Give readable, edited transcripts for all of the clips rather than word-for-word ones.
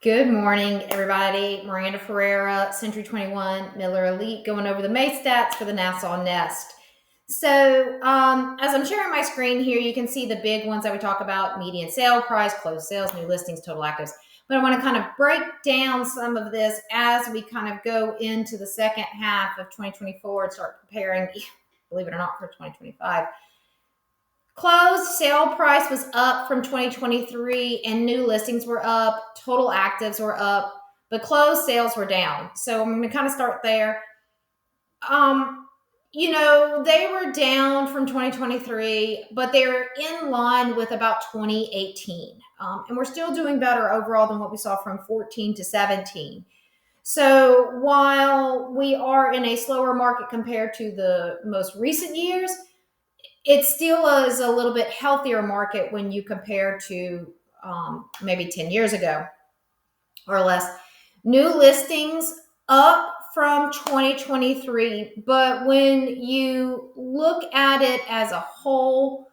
Good morning, everybody. Miranda Ferreira, Century 21, Miller Elite, going over the May stats for the Nassau Nest. So, as I'm sharing my screen here, you can see the big ones that we talk about: median sale price, closed sales, new listings, total actives. But I want to kind of break down some of this as we kind of go into the second half of 2024 and start preparing, believe it or not, for 2025. Closed sale price was up from 2023 and new listings were up, total actives were up, but closed sales were down. So I'm going to kind of start there. They were down from 2023, but they're in line with about 2018. And we're still doing better overall than what we saw from 14 to 17. So while we are in a slower market compared to the most recent years, it still is a little bit healthier market when you compare to maybe 10 years ago or less. New listings up from 2023, but when you look at it as a whole,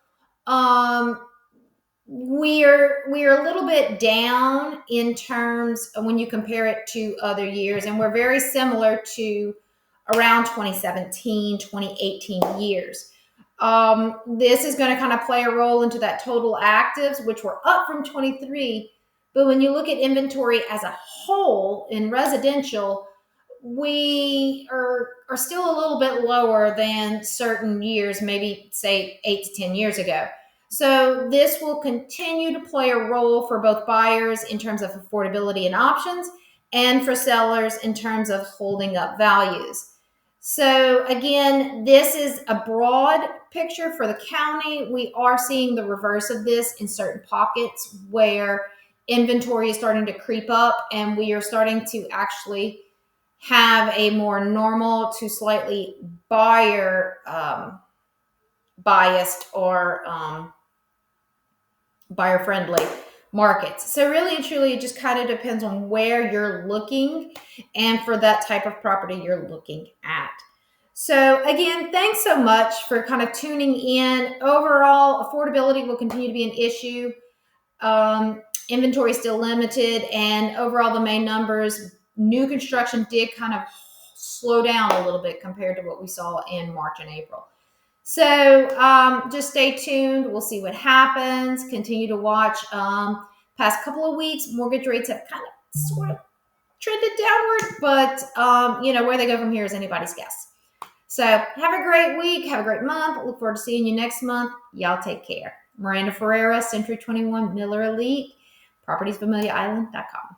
we're a little bit down in terms of when you compare it to other years, and we're very similar to around 2017, 2018 years. This is going to kind of play a role into that total actives, which were up from 23. But when you look at inventory as a whole in residential, we are still a little bit lower than certain years, maybe say 8 to 10 years ago. So this will continue to play a role for both buyers in terms of affordability and options, and for sellers in terms of holding up values. So again, this is a broad picture for the county. We are seeing the reverse of this in certain pockets where inventory is starting to creep up, and we are starting to actually have a more normal to slightly buyer biased or buyer friendly markets. So really and truly, it just kind of depends on where you're looking and for that type of property you're looking at. So again, thanks so much for kind of tuning in. Overall, affordability will continue to be an issue. Inventory is still limited, and overall the main numbers, new construction did kind of slow down a little bit compared to what we saw in March and April. So just stay tuned. We'll see what happens. Continue to watch. Past couple of weeks, mortgage rates have kind of sort of trended downward, but where they go from here is anybody's guess. So have a great week. Have a great month. Look forward to seeing you next month. Y'all take care. Miranda Ferreira, Century 21, Miller Elite, properties of Amelia Island.com.